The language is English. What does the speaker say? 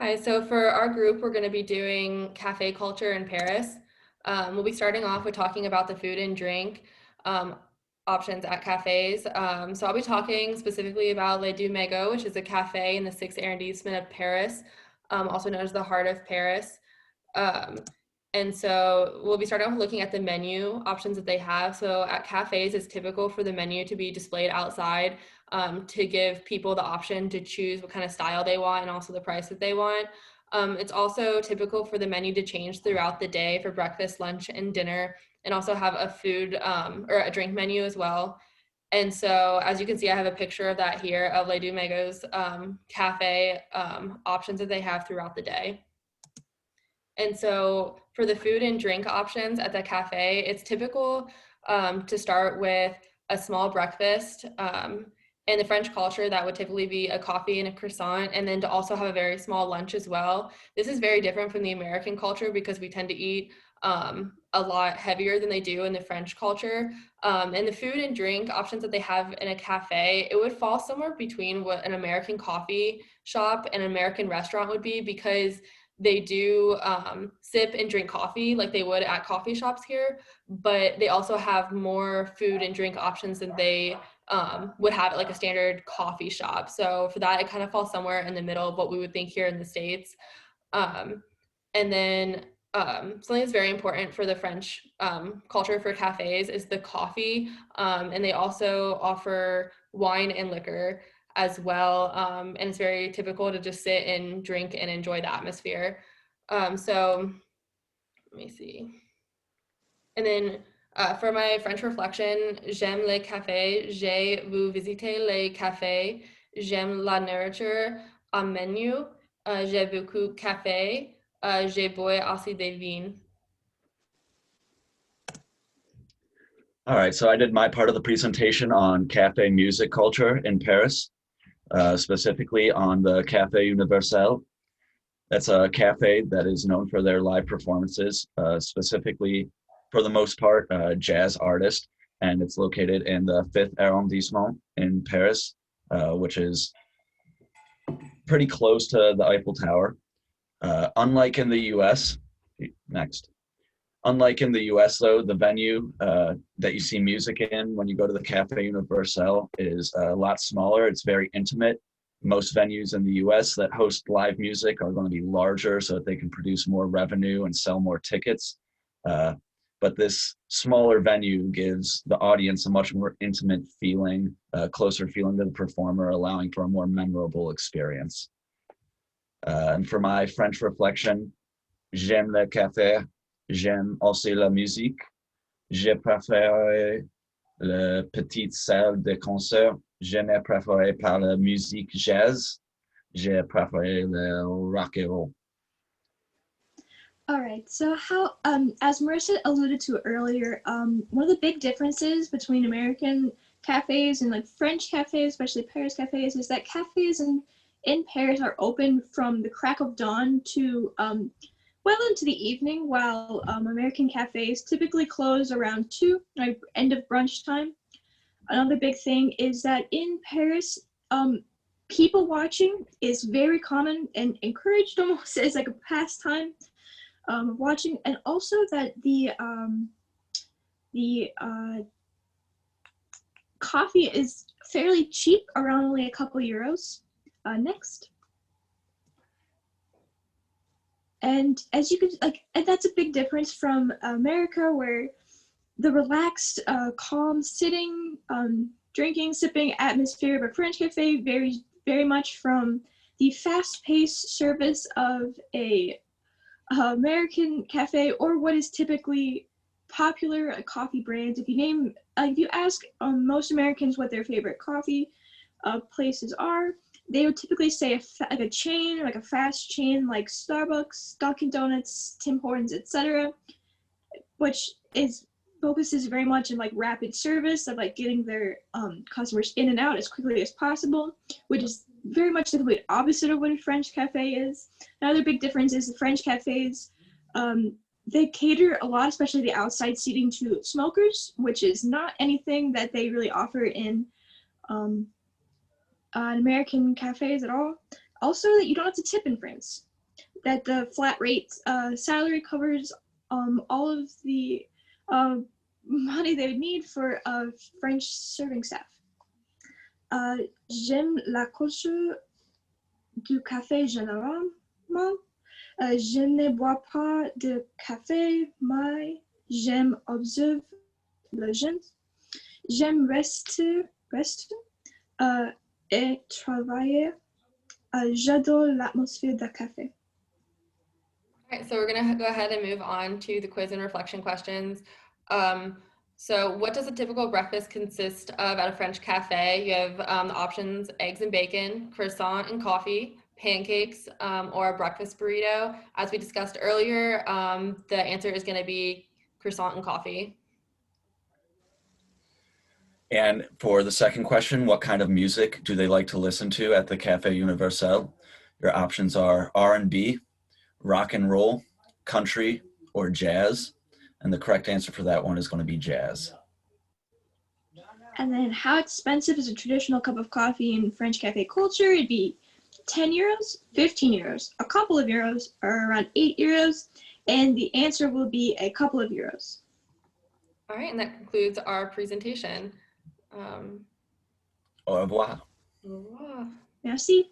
Hi, so for our group, we're going to be doing cafe culture in Paris. We'll be starting off with talking about the food and drink um, options at cafes. So I'll be talking specifically about Les Deux Magots, which is a cafe in the 6th arrondissement of Paris, also known as the heart of Paris. Um, and so we'll be starting off looking at the menu options that they have. So at cafes, it's typical for the menu to be displayed outside to give people the option to choose what kind of style they want and also the price that they want. It's also typical for the menu to change throughout the day for breakfast, lunch, and dinner, and also have a food or a drink menu as well. And so, as you can see, I have a picture of that here of Les Deux Magots cafe options that they have throughout the day. And so for the food and drink options at the cafe, it's typical to start with a small breakfast. In the French culture, that would typically be a coffee and a croissant, and then to also have a very small lunch as well. This is very different from the American culture because we tend to eat a lot heavier than they do in the French culture. And the food and drink options that they have in a cafe, it would fall somewhere between what an American coffee shop and an American restaurant would be, because they do sip and drink coffee like they would at coffee shops here, but they also have more food and drink options than they would have at like a standard coffee shop. So for that, it kind of falls somewhere in the middle of what we would think here in the States. And then something that's very important for the French culture for cafes is the coffee. And they also offer wine and liquor as well. And it's very typical to just sit and drink and enjoy the atmosphere. So let me see. And then for my French reflection, j'aime les cafés, j'ai vu visiter les cafés, j'aime la nourriture, un menu, j'ai beaucoup de café, j'ai bu aussi des vins. All right, so I did my part of the presentation on cafe music culture in Paris, specifically on the Café Universel. That's a cafe that is known for their live performances, specifically, for the most part, jazz artists, and it's located in the 5th arrondissement in Paris, which is pretty close to the Eiffel Tower. Unlike in the US, next. Unlike in the US, though, the venue that you see music in when you go to the Café Universel is a lot smaller. It's very intimate. Most venues in the US that host live music are going to be larger so that they can produce more revenue and sell more tickets. But this smaller venue gives the audience a much more intimate feeling, closer feeling to the performer, allowing for a more memorable experience. And for my French reflection, j'aime le café. J'aime aussi la musique. Je préfère la petite salle de concert. Je n'ai préféré par la musique jazz. J'ai préféré le rock and roll. All right, so how, as Marissa alluded to earlier, one of the big differences between American cafes and like French cafes, especially Paris cafes, is that cafes in Paris are open from the crack of dawn to well into the evening, while American cafes typically close around 2, like end of brunch time. Another big thing is that in Paris, people watching is very common and encouraged almost as like a pastime. Watching, and also that the coffee is fairly cheap, around only a couple euros. Next. And as you can, and that's a big difference from America, where the relaxed, calm sitting, drinking, sipping atmosphere of a French cafe varies very much from the fast-paced service of a American cafe, or what is typically popular coffee brands. If you ask most Americans what their favorite coffee places are, they would typically say like a chain, like a fast chain, like Starbucks, Dunkin' Donuts, Tim Hortons, etc., which focuses very much on like rapid service of like getting their customers in and out as quickly as possible, which is very much the complete opposite of what a French cafe is. Another big difference is the French cafes, they cater a lot, especially the outside seating, to smokers, which is not anything that they really offer in American cafes at all. Also, that you don't have to tip in France. that the flat rate salary covers all of the money they would need for French serving staff. J'aime la culture du café généralement. Je ne bois pas de café, mais j'aime observer les gens. J'aime rester et travailler. J'adore l'atmosphère du café. All right, so we're going to go ahead and move on to the quiz and reflection questions. So what does a typical breakfast consist of at a French cafe? You have the options eggs and bacon, croissant and coffee, pancakes, or a breakfast burrito. As we discussed earlier, the answer is going to be croissant and coffee. And for the second question, what kind of music do they like to listen to at the Café Universel? Your options are R&B, rock and roll, country, or jazz. And the correct answer for that one is going to be jazz. And then how expensive is a traditional cup of coffee in French cafe culture? It'd be 10 euros, 15 euros, a couple of euros, or around 8 euros. And the answer will be a couple of euros. All right, and that concludes our presentation. Au revoir. Au revoir. Merci.